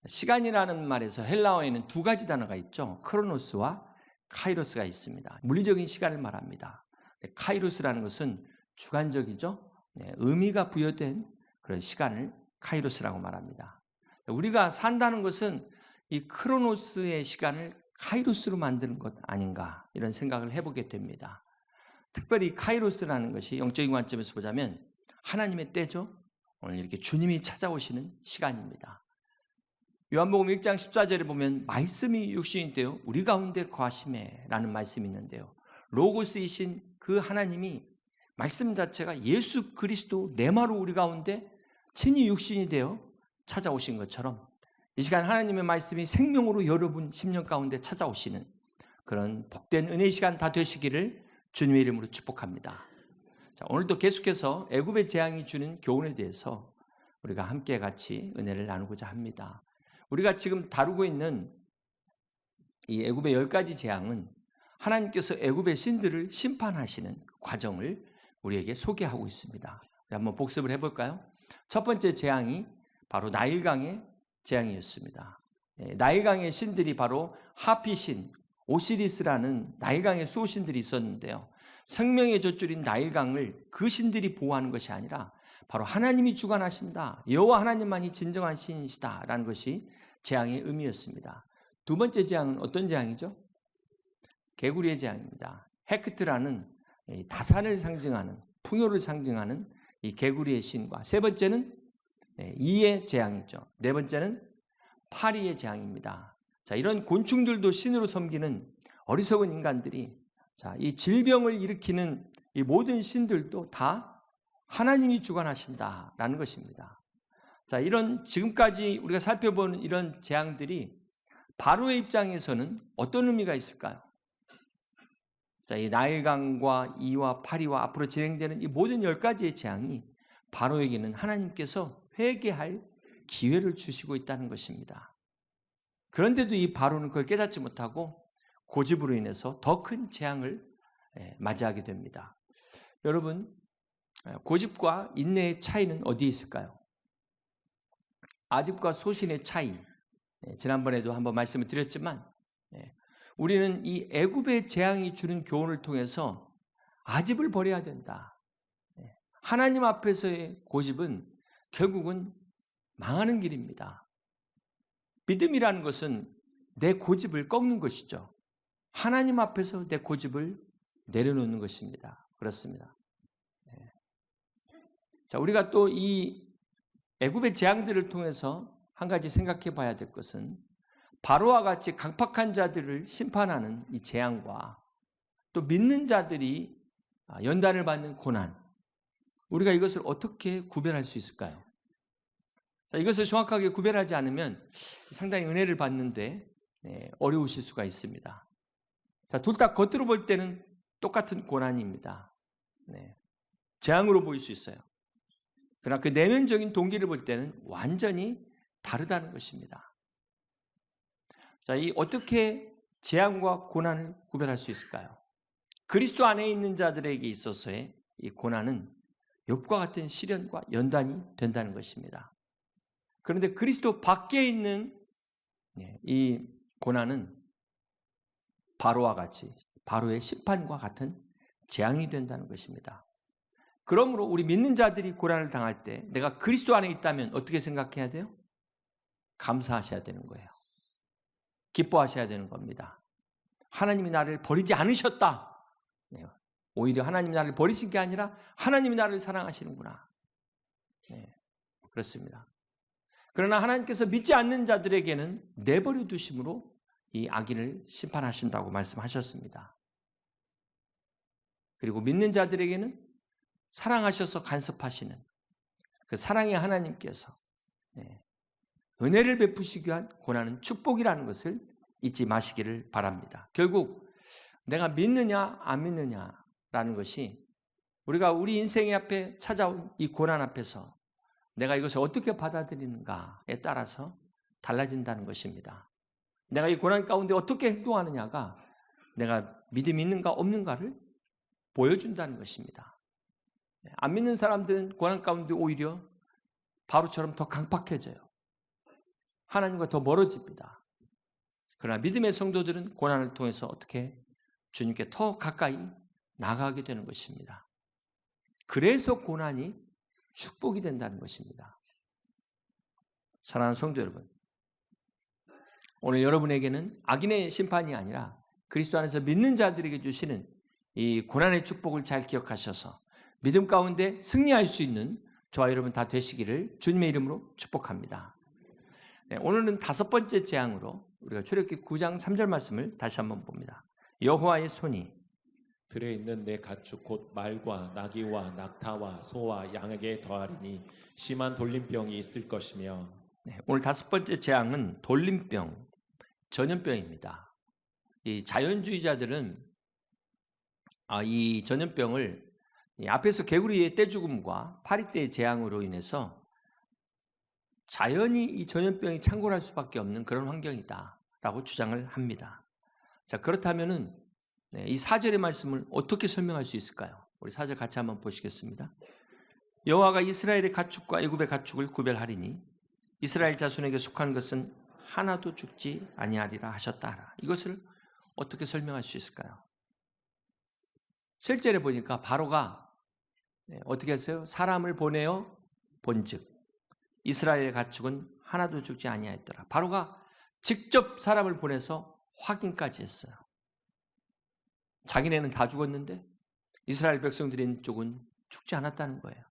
시간이라는 말에서 헬라어에는 두 가지 단어가 있죠. 크로노스와 카이로스가 있습니다. 물리적인 시간을 말합니다. 카이로스라는 것은 주관적이죠. 의미가 부여된 그런 시간을 카이로스라고 말합니다. 우리가 산다는 것은 이 크로노스의 시간을 카이로스로 만드는 것 아닌가 이런 생각을 해보게 됩니다. 특별히 카이로스라는 것이 영적인 관점에서 보자면 하나님의 때죠. 오늘 이렇게 주님이 찾아오시는 시간입니다. 요한복음 1장 14절에 보면 말씀이 육신이 되어 우리 가운데 거하시매 라는 말씀이 있는데요. 로고스이신 그 하나님이 말씀 자체가 예수 그리스도 내마로 우리 가운데 친히 육신이 되어 찾아오신 것처럼 이 시간 하나님의 말씀이 생명으로 여러분 심령 가운데 찾아오시는 그런 복된 은혜의 시간 다 되시기를 주님의 이름으로 축복합니다. 자, 오늘도 계속해서 애굽의 재앙이 주는 교훈에 대해서 우리가 함께 같이 은혜를 나누고자 합니다. 우리가 지금 다루고 있는 이 애굽의 10가지 재앙은 하나님께서 애굽의 신들을 심판하시는 그 과정을 우리에게 소개하고 있습니다. 한번 복습을 해볼까요? 첫 번째 재앙이 바로 나일강의 재앙이었습니다. 나일강의 신들이 바로 하피신, 오시리스라는 나일강의 수호신들이 있었는데요. 생명의 젖줄인 나일강을 그 신들이 보호하는 것이 아니라 바로 하나님이 주관하신다. 여호와 하나님만이 진정한 신이시다라는 것이 재앙의 의미였습니다. 두 번째 재앙은 어떤 재앙이죠? 개구리의 재앙입니다. 헤크트라는 다산을 상징하는, 풍요를 상징하는 이 개구리의 신과 세 번째는 이의 재앙이죠. 네 번째는 파리의 재앙입니다. 자, 이런 곤충들도 신으로 섬기는 어리석은 인간들이 이 질병을 일으키는 이 모든 신들도 다 하나님이 주관하신다라는 것입니다. 자, 이런 지금까지 우리가 살펴보는 이런 재앙들이 바로의 입장에서는 어떤 의미가 있을까요? 자, 이 나일강과 이와 파리와 앞으로 진행되는 이 모든 10가지의 재앙이 바로에게는 하나님께서 회개할 기회를 주시고 있다는 것입니다. 그런데도 이 바로는 그걸 깨닫지 못하고 고집으로 인해서 더 큰 재앙을 맞이하게 됩니다. 여러분, 고집과 인내의 차이는 어디에 있을까요? 아집과 소신의 차이. 지난번에도 한번 말씀을 드렸지만 우리는 이 애굽의 재앙이 주는 교훈을 통해서 아집을 버려야 된다. 하나님 앞에서의 고집은 결국은 망하는 길입니다. 믿음이라는 것은 내 고집을 꺾는 것이죠. 하나님 앞에서 내 고집을 내려놓는 것입니다. 그렇습니다. 자, 우리가 또 이 애굽의 재앙들을 통해서 한 가지 생각해 봐야 될 것은 바로와 같이 강팍한 자들을 심판하는 이 재앙과 또 믿는 자들이 연단을 받는 고난, 우리가 이것을 어떻게 구별할 수 있을까요? 자, 이것을 정확하게 구별하지 않으면 상당히 은혜를 받는데 어려우실 수가 있습니다. 자, 둘 다 겉으로 볼 때는 똑같은 고난입니다. 재앙으로 보일 수 있어요. 그러나 그 내면적인 동기를 볼 때는 완전히 다르다는 것입니다. 자, 이 어떻게 재앙과 고난을 구별할 수 있을까요? 그리스도 안에 있는 자들에게 있어서의 이 고난은 욥과 같은 시련과 연단이 된다는 것입니다. 그런데 그리스도 밖에 있는 이 고난은 바로와 같이 바로의 심판과 같은 재앙이 된다는 것입니다. 그러므로 우리 믿는 자들이 고난을 당할 때 내가 그리스도 안에 있다면 어떻게 생각해야 돼요? 감사하셔야 되는 거예요. 기뻐하셔야 되는 겁니다. 하나님이 나를 버리지 않으셨다. 오히려 하나님이 나를 버리신 게 아니라 하나님이 나를 사랑하시는구나. 그렇습니다. 그러나 하나님께서 믿지 않는 자들에게는 내버려 두심으로 이 악인을 심판하신다고 말씀하셨습니다. 그리고 믿는 자들에게는 사랑하셔서 간섭하시는 그 사랑의 하나님께서 은혜를 베푸시기 위한 고난은 축복이라는 것을 잊지 마시기를 바랍니다. 결국 내가 믿느냐 안 믿느냐라는 것이 우리가 우리 인생의 앞에 찾아온 이 고난 앞에서 내가 이것을 어떻게 받아들이는가에 따라서 달라진다는 것입니다. 내가 이 고난 가운데 어떻게 행동하느냐가 내가 믿음이 있는가 없는가를 보여준다는 것입니다. 안 믿는 사람들은 고난 가운데 오히려 바로처럼 더 강팍해져요. 하나님과 더 멀어집니다. 그러나 믿음의 성도들은 고난을 통해서 어떻게 주님께 더 가까이 나가게 되는 것입니다. 그래서 고난이 축복이 된다는 것입니다. 사랑하는 성도 여러분, 오늘 여러분에게는 악인의 심판이 아니라 그리스도 안에서 믿는 자들에게 주시는 이 고난의 축복을 잘 기억하셔서 믿음 가운데 승리할 수 있는 저와 여러분 다 되시기를 주님의 이름으로 축복합니다. 네, 오늘은 5번째 재앙으로 우리가 출애굽기 9장 3절 말씀을 다시 한번 봅니다. 여호와의 손이 들에 있는 내 가축 곧 말과 나귀와 낙타와 소와 양에게 더하리니 심한 돌림병이 있을 것이며. 네, 오늘 5번째 재앙은 돌림병, 전염병입니다. 이 자연주의자들은 이 전염병을 앞에서 개구리의 떼죽음과 파리떼의 재앙으로 인해서 자연히 이 전염병이 창궐할 수밖에 없는 그런 환경이다라고 주장을 합니다. 자, 그렇다면은 이 4절의 말씀을 어떻게 설명할 수 있을까요? 우리 4절 같이 한번 보시겠습니다. 여호와가 이스라엘의 가축과 애굽의 가축을 구별하리니 이스라엘 자손에게 속한 것은 하나도 죽지 아니하리라 하셨다. 이것을 어떻게 설명할 수 있을까요? 실제로 보니까 바로가 어떻게 했어요? 사람을 보내어 본즉 이스라엘 가축은 하나도 죽지 아니하였더라. 바로가 직접 사람을 보내서 확인까지 했어요. 자기네는 다 죽었는데 이스라엘 백성들인 쪽은 죽지 않았다는 거예요.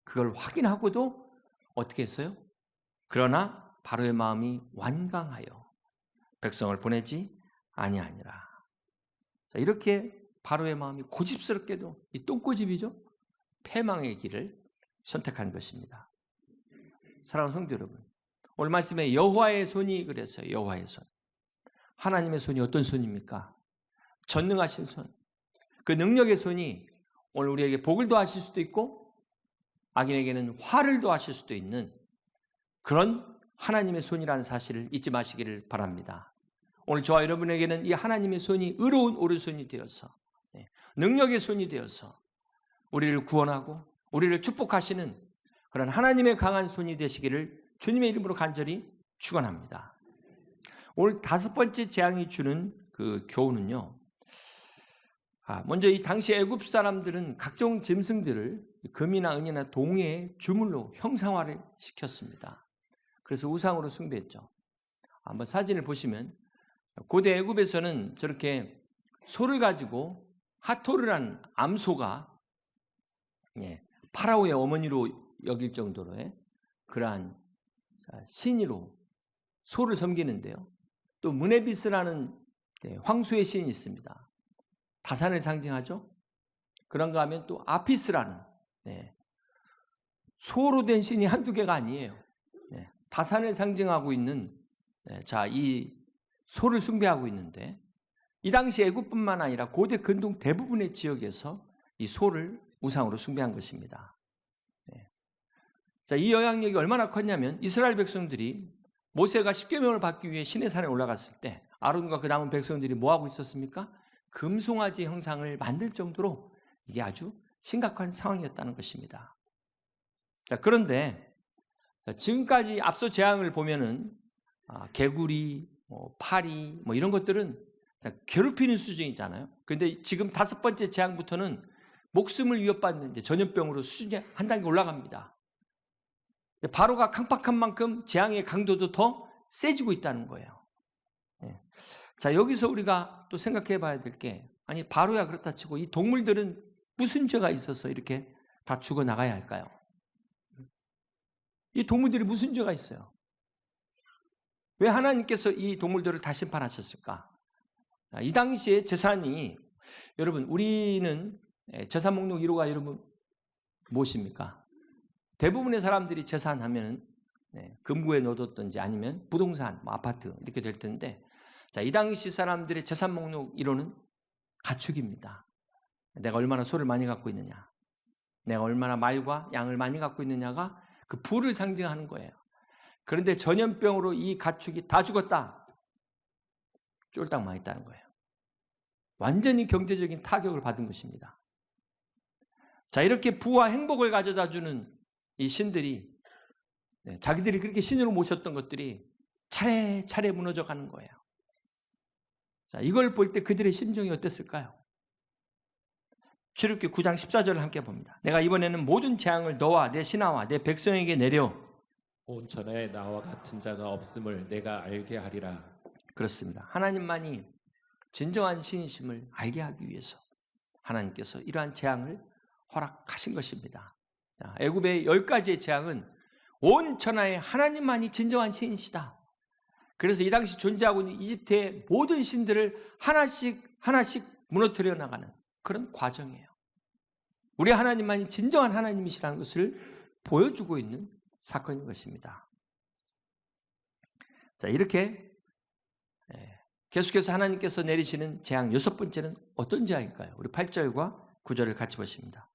그걸 확인하고도 어떻게 했어요? 그러나 바로의 마음이 완강하여 백성을 보내지 아니하니라. 자, 이렇게 바로의 마음이 고집스럽게도 이 똥꼬집이죠. 패망의 길을 선택한 것입니다. 사랑하는 성도 여러분, 오늘 말씀에 여호와의 손이 그랬어요. 여호와의 손. 하나님의 손이 어떤 손입니까? 전능하신 손. 그 능력의 손이 오늘 우리에게 복을 더하실 수도 있고 악인에게는 화를 더하실 수도 있는 그런 하나님의 손이라는 사실을 잊지 마시기를 바랍니다. 오늘 저와 여러분에게는 이 하나님의 손이 의로운 오른손이 되어서 능력의 손이 되어서 우리를 구원하고 우리를 축복하시는 그런 하나님의 강한 손이 되시기를 주님의 이름으로 간절히 축원합니다. 오늘 5번째 재앙이 주는 그 교훈은요. 먼저 이 당시 애굽 사람들은 각종 짐승들을 금이나 은이나 동의 주물로 형상화를 시켰습니다. 그래서 우상으로 숭배했죠. 한번 사진을 보시면 고대 애굽에서는 저렇게 소를 가지고 하토르라는 암소가 파라오의 어머니로 여길 정도로의 그러한 신이로 소를 섬기는데요. 또 무네비스라는 황소의 신이 있습니다. 다산을 상징하죠. 그런가 하면 또 아피스라는 소로 된 신이 한두 개가 아니에요. 다산을 상징하고 있는 이 소를 숭배하고 있는데 이 당시 애굽뿐만 아니라 고대 근동 대부분의 지역에서 이 소를 우상으로 숭배한 것입니다. 자, 이 영향력이 얼마나 컸냐면 이스라엘 백성들이 모세가 십계명을 받기 위해 시내산에 올라갔을 때 아론과 그 남은 백성들이 뭐 하고 있었습니까? 금송아지 형상을 만들 정도로 이게 아주 심각한 상황이었다는 것입니다. 자, 그런데 지금까지 앞서 재앙을 보면은 개구리, 파리 이런 것들은 괴롭히는 수준이잖아요. 그런데 지금 5번째 재앙부터는 목숨을 위협받는 전염병으로 수준이 한 단계 올라갑니다. 바로가 강팍한 만큼 재앙의 강도도 더 세지고 있다는 거예요. 자, 여기서 우리가 또 생각해 봐야 될 게, 아니 바로야 그렇다 치고 이 동물들은 무슨 죄가 있어서 이렇게 다 죽어나가야 할까요? 이 동물들이 무슨 죄가 있어요? 왜 하나님께서 이 동물들을 다 심판하셨을까? 이 당시에 재산이, 여러분 우리는 재산 목록 1호가 여러분 무엇입니까? 대부분의 사람들이 재산하면 금고에 넣어뒀든지 아니면 부동산, 아파트 이렇게 될 텐데, 자, 이 당시 사람들의 재산 목록 1호는 가축입니다. 내가 얼마나 소를 많이 갖고 있느냐, 내가 얼마나 말과 양을 많이 갖고 있느냐가 그 부를 상징하는 거예요. 그런데 전염병으로 이 가축이 다 죽었다, 쫄딱 망했다는 거예요. 완전히 경제적인 타격을 받은 것입니다. 자, 이렇게 부와 행복을 가져다 주는 이 신들이, 자기들이 그렇게 신으로 모셨던 것들이 차례차례 무너져 가는 거예요. 자, 이걸 볼 때 그들의 심정이 어땠을까요? 출애굽기 9장 14절을 함께 봅니다. 내가 이번에는 모든 재앙을 너와 내 신하와 내 백성에게 내려 온천에 나와 같은 자가 없음을 내가 알게 하리라. 그렇습니다. 하나님만이 진정한 신이심을 알게 하기 위해서 하나님께서 이러한 재앙을 허락하신 것입니다. 애굽의 10가지의 재앙은 온 천하에 하나님만이 진정한 신이시다. 그래서 이 당시 존재하고 있는 이집트의 모든 신들을 하나씩 무너뜨려 나가는 그런 과정이에요. 우리 하나님만이 진정한 하나님이시라는 것을 보여주고 있는 사건인 것입니다. 자, 이렇게 계속해서 하나님께서 내리시는 재앙 6번째는 어떤 재앙일까요? 우리 8절과 9절을 같이 보십니다.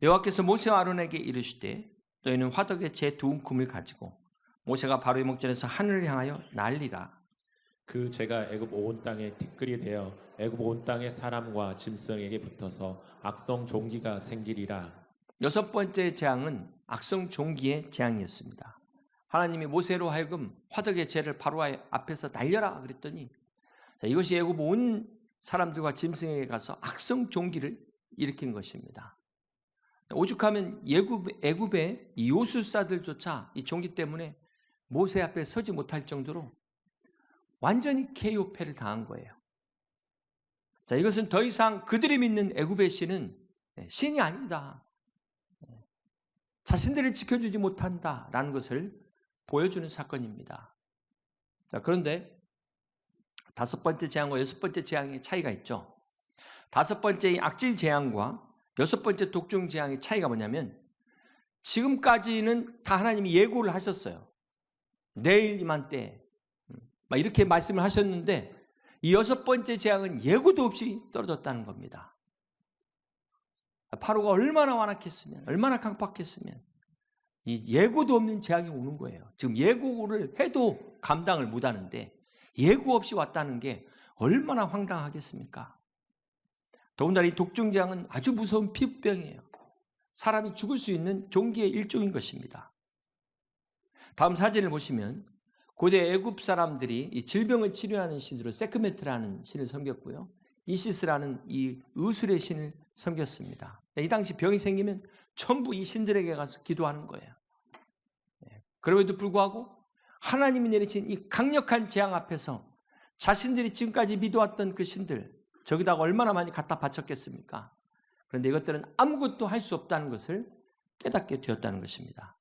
여호와께서 모세와 아론에게 이르시되 너희는 화덕에 재 두 움큼을 가지고 모세가 바로의 목전에서 하늘을 향하여 날리라. 그 재가 애굽 온 땅에 티끌이 되어 애굽 온 땅의 사람과 짐승에게 붙어서 악성 종기가 생기리라. 6번째 재앙은 악성 종기의 재앙이었습니다. 하나님이 모세로 하여금 화덕의 재를 바로 앞에서 날려라 그랬더니 이것이 애굽 온 사람들과 짐승에게 가서 악성 종기를 일으킨 것입니다. 오죽하면 애굽의 이 요술사들조차 이 종기 때문에 모세 앞에 서지 못할 정도로 완전히 KO패를 당한 거예요. 자, 이것은 더 이상 그들이 믿는 애굽의 신은 신이 아니다. 자신들을 지켜주지 못한다라는 것을 보여주는 사건입니다. 자, 그런데 5번째 재앙과 6번째 재앙의 차이가 있죠. 5번째 악질 재앙과 6번째 독종 재앙의 차이가 뭐냐면 지금까지는 다 하나님이 예고를 하셨어요. 내일 이맘때 막 이렇게 말씀을 하셨는데 이 6번째 재앙은 예고도 없이 떨어졌다는 겁니다. 파로가 얼마나 완악했으면, 얼마나 강팍했으면 이 예고도 없는 재앙이 오는 거예요. 지금 예고를 해도 감당을 못하는데 예고 없이 왔다는 게 얼마나 황당하겠습니까? 더군다나 이 독종 재앙은 아주 무서운 피부병이에요. 사람이 죽을 수 있는 종기의 일종인 것입니다. 다음 사진을 보시면 고대 애굽 사람들이 이 질병을 치료하는 신으로 세크메트라는 신을 섬겼고요. 이시스라는 이 의술의 신을 섬겼습니다. 이 당시 병이 생기면 전부 이 신들에게 가서 기도하는 거예요. 그럼에도 불구하고 하나님이 내리신 이 강력한 재앙 앞에서 자신들이 지금까지 믿어왔던 그 신들, 저기다가 얼마나 많이 갖다 바쳤겠습니까? 그런데 이것들은 아무것도 할 수 없다는 것을 깨닫게 되었다는 것입니다.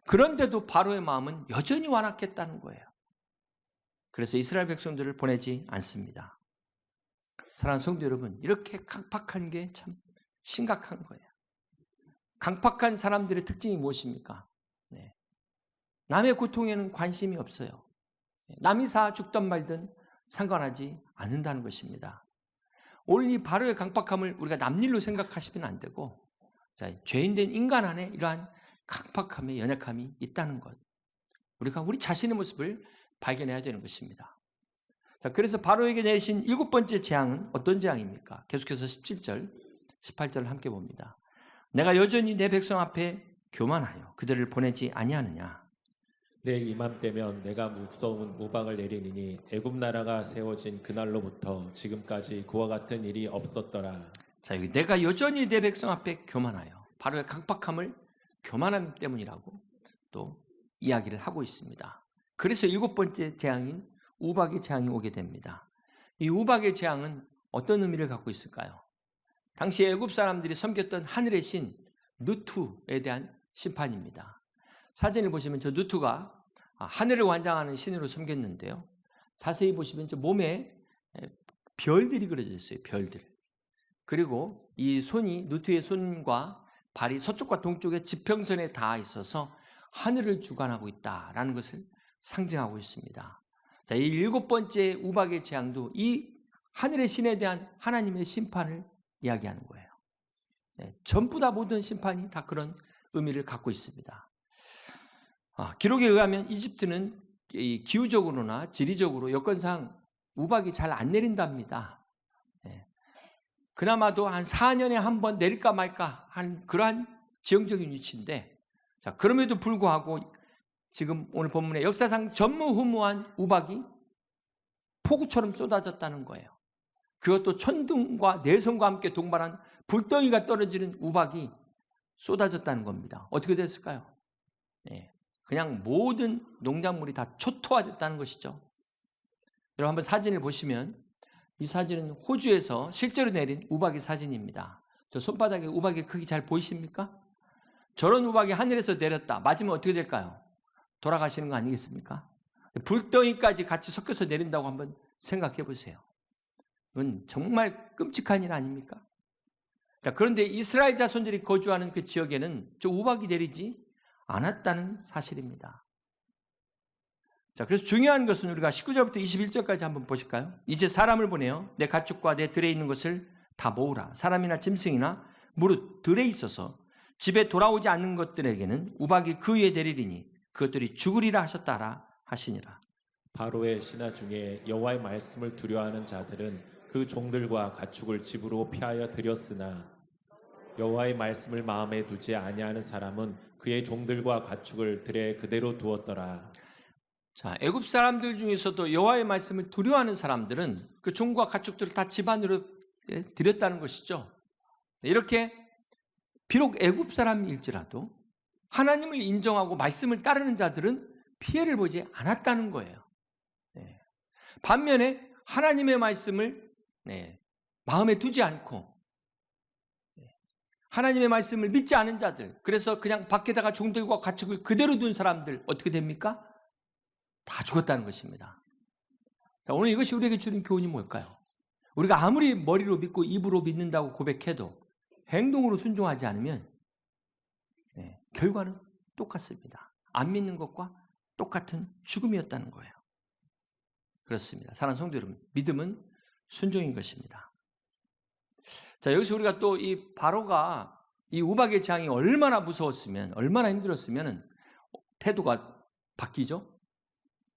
그런데도 바로의 마음은 여전히 완악했다는 거예요. 그래서 이스라엘 백성들을 보내지 않습니다. 사랑하는 성도 여러분, 이렇게 강팍한 게 참 심각한 거예요. 강팍한 사람들의 특징이 무엇입니까? 남의 고통에는 관심이 없어요. 남이 사 죽든 말든 상관하지 않는다는 것입니다. 오늘 이 바로의 강팍함을 우리가 남일로 생각하시면 안 되고, 죄인된 인간 안에 이러한 강팍함의 연약함이 있다는 것, 우리가 우리 자신의 모습을 발견해야 되는 것입니다. 자, 그래서 바로에게 내리신 7번째 재앙은 어떤 재앙입니까? 계속해서 17절, 18절을 함께 봅니다. 내가 여전히 내 백성 앞에 교만하여 그들을 보내지 아니하느냐. 내일 이맘때면 내가 무서운 무방을 내리니 애굽 나라가 세워진 그날로부터 지금까지 그와 같은 일이 없었더라. 자, 여기 내가 여전히 내 백성 앞에 교만하여, 바로의 강팍함을 교만함 때문이라고 또 이야기를 하고 있습니다. 그래서 7번째 재앙인 우박의 재앙이 오게 됩니다. 이 우박의 재앙은 어떤 의미를 갖고 있을까요? 당시 애굽 사람들이 섬겼던 하늘의 신 누투에 대한 심판입니다. 사진을 보시면 저 누투가 하늘을 관장하는 신으로 섬겼는데요. 자세히 보시면 저 몸에 별들이 그려져 있어요. 별들. 그리고 이 손이, 누투의 손과 발이 서쪽과 동쪽의 지평선에 닿아 있어서 하늘을 주관하고 있다라는 것을 상징하고 있습니다. 자, 이 7번째 우박의 재앙도 이 하늘의 신에 대한 하나님의 심판을 이야기하는 거예요. 전부 다 모든 심판이 다 그런 의미를 갖고 있습니다. 기록에 의하면 이집트는 기후적으로나 지리적으로 여건상 우박이 잘 안 내린답니다. 그나마도 한 4년에 한 번 내릴까 말까 한 그러한 지형적인 위치인데, 자, 그럼에도 불구하고 지금 오늘 본문에 역사상 전무후무한 우박이 폭우처럼 쏟아졌다는 거예요. 그것도 천둥과 내성과 함께 동반한 불덩이가 떨어지는 우박이 쏟아졌다는 겁니다. 어떻게 됐을까요? 그냥 모든 농작물이 다 초토화됐다는 것이죠. 여러분 한번 사진을 보시면 이 사진은 호주에서 실제로 내린 우박의 사진입니다. 저 손바닥에 우박의 크기 잘 보이십니까? 저런 우박이 하늘에서 내렸다. 맞으면 어떻게 될까요? 돌아가시는 거 아니겠습니까? 불덩이까지 같이 섞여서 내린다고 한번 생각해 보세요. 이건 정말 끔찍한 일 아닙니까? 자, 그런데 이스라엘 자손들이 거주하는 그 지역에는 저 우박이 내리지 않았다는 사실입니다. 자, 그래서 중요한 것은 우리가 19절부터 21절까지 한번 보실까요? 이제 사람을 보내어 내 가축과 내 들에 있는 것을 다 모으라. 사람이나 짐승이나 무릇 들에 있어서 집에 돌아오지 않는 것들에게는 우박이 그 위에 내리리니 그것들이 죽으리라 하셨다라 하시니라. 바로의 신하 중에 여호와의 말씀을 두려워하는 자들은 그 종들과 가축을 집으로 피하여 들였으나 여호와의 말씀을 마음에 두지 아니하는 사람은 그의 종들과 가축을 들에 그대로 두었더라. 자, 애굽 사람들 중에서도 여호와의 말씀을 두려워하는 사람들은 그 종과 가축들을 다 집 안으로 들였다는 것이죠. 이렇게 비록 애굽 사람일지라도 하나님을 인정하고 말씀을 따르는 자들은 피해를 보지 않았다는 거예요. 반면에 하나님의 말씀을 마음에 두지 않고 하나님의 말씀을 믿지 않은 자들, 그래서 그냥 밖에다가 종들과 가축을 그대로 둔 사람들 어떻게 됩니까? 다 죽었다는 것입니다. 자, 오늘 이것이 우리에게 주는 교훈이 뭘까요? 우리가 아무리 머리로 믿고 입으로 믿는다고 고백해도 행동으로 순종하지 않으면 결과는 똑같습니다. 안 믿는 것과 똑같은 죽음이었다는 거예요. 그렇습니다. 사랑하는 성도 여러분, 믿음은 순종인 것입니다. 자, 여기서 우리가 또 이 바로가 이 우박의 재앙이 얼마나 무서웠으면, 얼마나 힘들었으면 태도가 바뀌죠?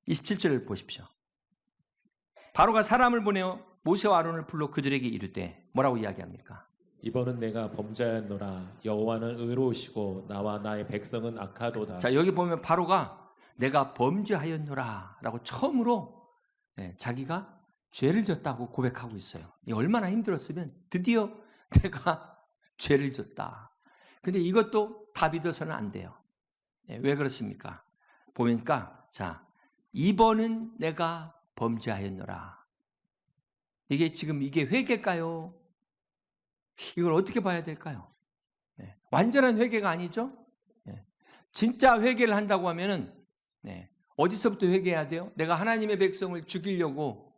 27절을 보십시오. 바로가 사람을 보내어 모세와 아론을 불러 그들에게 이르되 뭐라고 이야기합니까? 이번은 내가 범죄하였노라. 여호와는 의로우시고 나와 나의 백성은 악하도다. 자, 여기 보면 바로가 내가 범죄하였노라 라고 처음으로 자기가 죄를 졌다고 고백하고 있어요. 얼마나 힘들었으면 드디어 내가 죄를 졌다. 근데 이것도 답이 돼서는 안 돼요. 왜 그렇습니까? 보니까 자, 이번은 내가 범죄하였노라. 이게 회개일까요? 이걸 어떻게 봐야 될까요? 완전한 회개가 아니죠? 진짜 회개를 한다고 하면은 어디서부터 회개해야 돼요? 내가 하나님의 백성을 죽이려고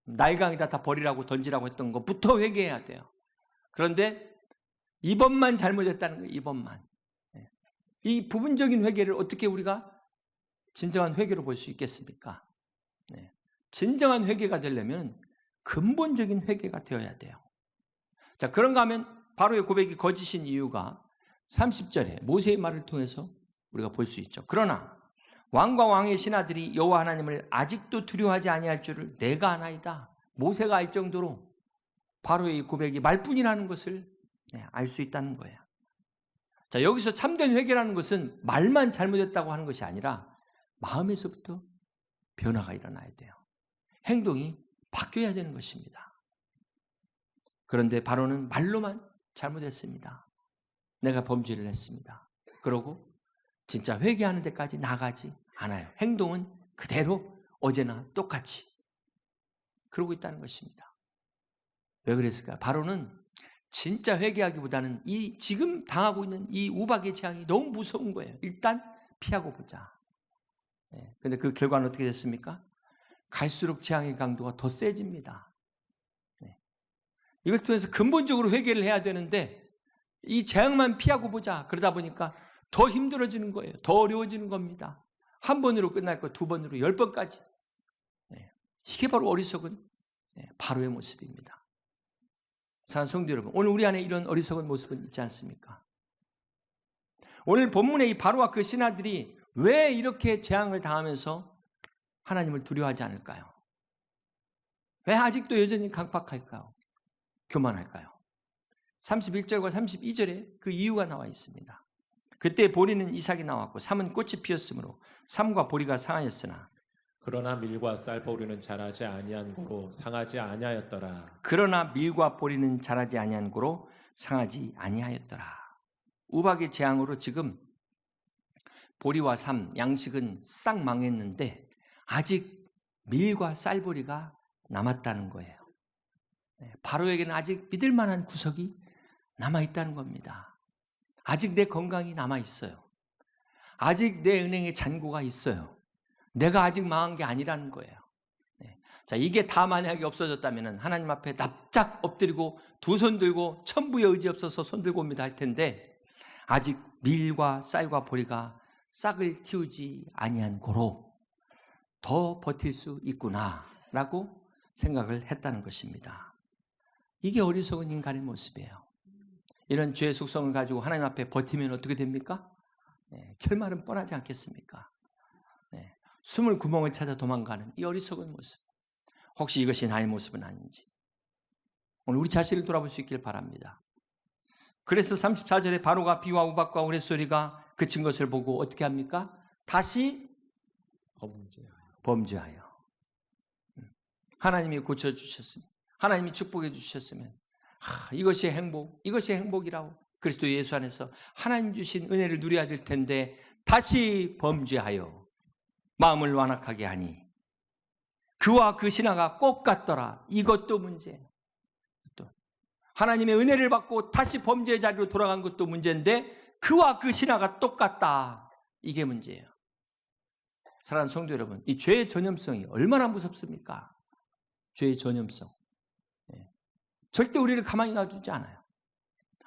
날강에다 다 버리라고 던지라고 했던 것부터 회개해야 돼요. 그런데 이번만 잘못했다는 거예요. 이번만. 이 부분적인 회개를 어떻게 우리가 진정한 회개로 볼 수 있겠습니까? 진정한 회개가 되려면 근본적인 회개가 되어야 돼요. 자, 그런가 하면 바로의 고백이 거짓인 이유가 30절에 모세의 말을 통해서 우리가 볼 수 있죠. 그러나 왕과 왕의 신하들이 여호와 하나님을 아직도 두려워하지 아니할 줄을 내가 아나이다. 모세가 알 정도로 바로의 고백이 말뿐이라는 것을 알 수 있다는 거예요. 자, 여기서 참된 회개라는 것은 말만 잘못했다고 하는 것이 아니라 마음에서부터 변화가 일어나야 돼요. 행동이 바뀌어야 되는 것입니다. 그런데 바로는 말로만 잘못했습니다. 내가 범죄를 했습니다. 그러고 진짜 회개하는 데까지 나가지 않아요. 행동은 그대로 어제나 똑같이 그러고 있다는 것입니다. 왜 그랬을까요? 바로는 진짜 회개하기보다는 이 지금 당하고 있는 이 우박의 재앙이 너무 무서운 거예요. 일단 피하고 보자. 근데 그 결과는 어떻게 됐습니까? 갈수록 재앙의 강도가 더 세집니다. 이걸 통해서 근본적으로 회개를 해야 되는데 이 재앙만 피하고 보자. 그러다 보니까 더 힘들어지는 거예요. 더 어려워지는 겁니다. 한 번으로 끝날 거 두 번으로 10번까지. 이게 바로 어리석은 바로의 모습입니다. 사랑하는 성도 여러분, 오늘 우리 안에 이런 어리석은 모습은 있지 않습니까? 오늘 본문의 이 바로와 그 신하들이 왜 이렇게 재앙을 당하면서 하나님을 두려워하지 않을까요? 왜 아직도 여전히 강팍할까요? 교만할까요? 31절과 32절에 그 이유가 나와 있습니다. 그때 보리는 이삭이 나왔고 삼은 꽃이 피었으므로 삼과 보리가 상하였으나 그러나 밀과 쌀보리는 자라지 아니한 고로 상하지 아니하였더라. 그러나 밀과 보리는 자라지 아니한 고로 상하지 아니하였더라. 우박의 재앙으로 지금 보리와 삼, 양식은 싹 망했는데 아직 밀과 쌀보리가 남았다는 거예요. 바로에게는 아직 믿을 만한 구석이 남아있다는 겁니다. 아직 내 건강이 남아있어요. 아직 내 은행에 잔고가 있어요. 내가 아직 망한 게 아니라는 거예요. 자, 이게 다 만약에 없어졌다면 하나님 앞에 납작 엎드리고 두 손 들고 천부의 의지 없어서 손 들고 옵니다 할 텐데 아직 밀과 쌀과 보리가 싹을 틔우지 아니한 고로 더 버틸 수 있구나라고 생각을 했다는 것입니다. 이게 어리석은 인간의 모습이에요. 이런 죄의 속성을 가지고 하나님 앞에 버티면 어떻게 됩니까? 결말은 뻔하지 않겠습니까? 숨을 구멍을 찾아 도망가는 이 어리석은 모습. 혹시 이것이 나의 모습은 아닌지 오늘 우리 자신을 돌아볼 수 있길 바랍니다. 그래서 34절에 바로가 비와 우박과 우레소리가 그친 것을 보고 어떻게 합니까? 다시 범죄하여. 하나님이 고쳐주셨습니다. 하나님이 축복해 주셨으면 이것이 행복, 이것이 행복이라고 그리스도 예수 안에서 하나님 주신 은혜를 누려야 될 텐데 다시 범죄하여 마음을 완악하게 하니 그와 그 신하가 꼭 같더라. 이것도 문제예요. 또 하나님의 은혜를 받고 다시 범죄의 자리로 돌아간 것도 문제인데 그와 그 신하가 똑같다. 이게 문제예요. 사랑하는 성도 여러분, 이 죄의 전염성이 얼마나 무섭습니까? 죄의 전염성. 절대 우리를 가만히 놔두지 않아요.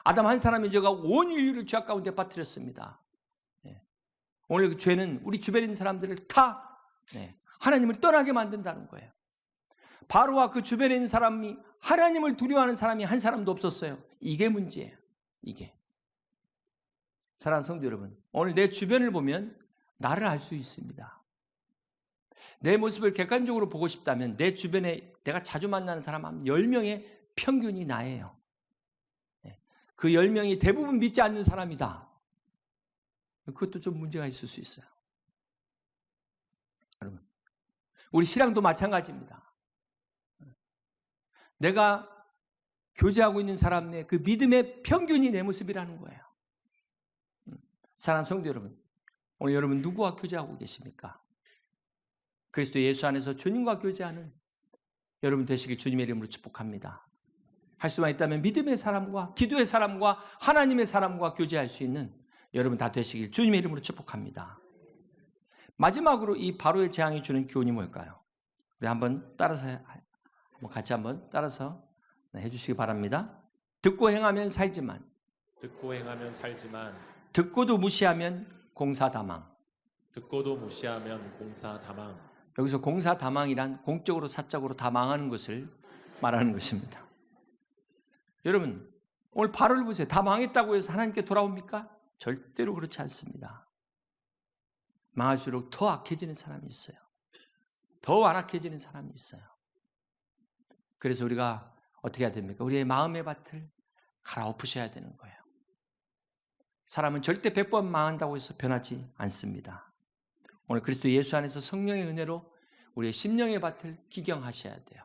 아담 한 사람의 죄가 온 인류를 죄악 가운데 빠뜨렸습니다. 오늘 그 죄는 우리 주변에 있는 사람들을 다 하나님을 떠나게 만든다는 거예요. 바로와 그 주변에 있는 사람이 하나님을 두려워하는 사람이 한 사람도 없었어요. 이게 문제예요. 이게. 사랑하는 성도 여러분, 오늘 내 주변을 보면 나를 알 수 있습니다. 내 모습을 객관적으로 보고 싶다면 내 주변에 내가 자주 만나는 사람 한 10명의 평균이 나예요. 그 10명이 대부분 믿지 않는 사람이다. 그것도 좀 문제가 있을 수 있어요. 여러분, 우리 신앙도 마찬가지입니다. 내가 교제하고 있는 사람의 그 믿음의 평균이 내 모습이라는 거예요. 사랑하는 성도 여러분, 오늘 여러분 누구와 교제하고 계십니까? 그리스도 예수 안에서 주님과 교제하는 여러분 되시길 주님의 이름으로 축복합니다. 할 수만 있다면 믿음의 사람과 기도의 사람과 하나님의 사람과 교제할 수 있는 여러분 다 되시길 주님의 이름으로 축복합니다. 마지막으로 이 바로의 재앙이 주는 교훈이 뭘까요? 우리 한번 따라서 같이 한번 따라서 해주시기 바랍니다. 듣고 행하면 살지만 듣고도 무시하면 공사다망. 듣고도 무시하면 공사다망. 여기서 공사다망이란 공적으로 사적으로 다 망하는 것을 말하는 것입니다. 여러분 오늘 바로를 보세요. 다 망했다고 해서 하나님께 돌아옵니까? 절대로 그렇지 않습니다. 망할수록 더 악해지는 사람이 있어요. 더 완악해지는 사람이 있어요. 그래서 우리가 어떻게 해야 됩니까? 우리의 마음의 밭을 갈아엎으셔야 되는 거예요. 사람은 절대 100번 망한다고 해서 변하지 않습니다. 오늘 그리스도 예수 안에서 성령의 은혜로 우리의 심령의 밭을 기경하셔야 돼요.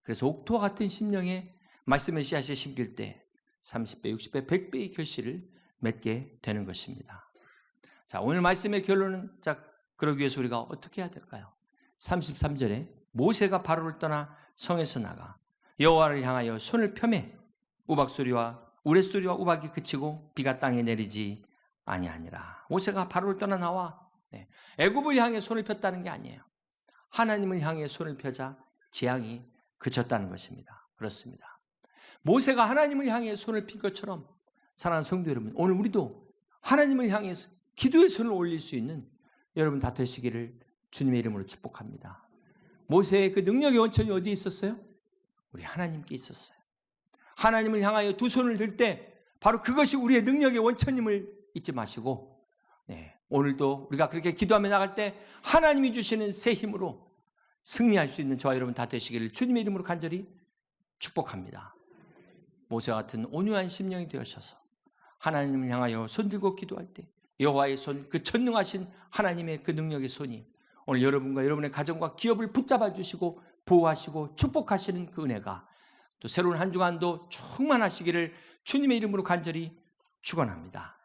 그래서 옥토와 같은 심령에 말씀의 씨앗을 심길 때 30배, 60배, 100배의 결실을 맺게 되는 것입니다. 자, 오늘 말씀의 결론은 그러기 위해서 우리가 어떻게 해야 될까요? 33절에 모세가 바로를 떠나 성에서 나가 여호와를 향하여 손을 펴매 우박소리와 우레소리와 우박이 그치고 비가 땅에 내리지 아니하니라. 모세가 바로를 떠나 나와 애굽을 향해 손을 폈다는 게 아니에요. 하나님을 향해 손을 펴자 재앙이 그쳤다는 것입니다. 그렇습니다. 모세가 하나님을 향해 손을 핀 것처럼 사랑하는 성도 여러분, 오늘 우리도 하나님을 향해서 기도의 손을 올릴 수 있는 여러분 다 되시기를 주님의 이름으로 축복합니다. 모세의 그 능력의 원천이 어디에 있었어요? 우리 하나님께 있었어요. 하나님을 향하여 두 손을 들 때 바로 그것이 우리의 능력의 원천임을 잊지 마시고 오늘도 우리가 그렇게 기도하며 나갈 때 하나님이 주시는 새 힘으로 승리할 수 있는 저와 여러분 다 되시기를 주님의 이름으로 간절히 축복합니다. 모세와 같은 온유한 심령이 되어셔서 하나님을 향하여 손들고 기도할 때 여호와의 손, 그 전능하신 하나님의 그 능력의 손이 오늘 여러분과 여러분의 가정과 기업을 붙잡아 주시고 보호하시고 축복하시는 그 은혜가 또 새로운 한 주간도 충만하시기를 주님의 이름으로 간절히 축원합니다.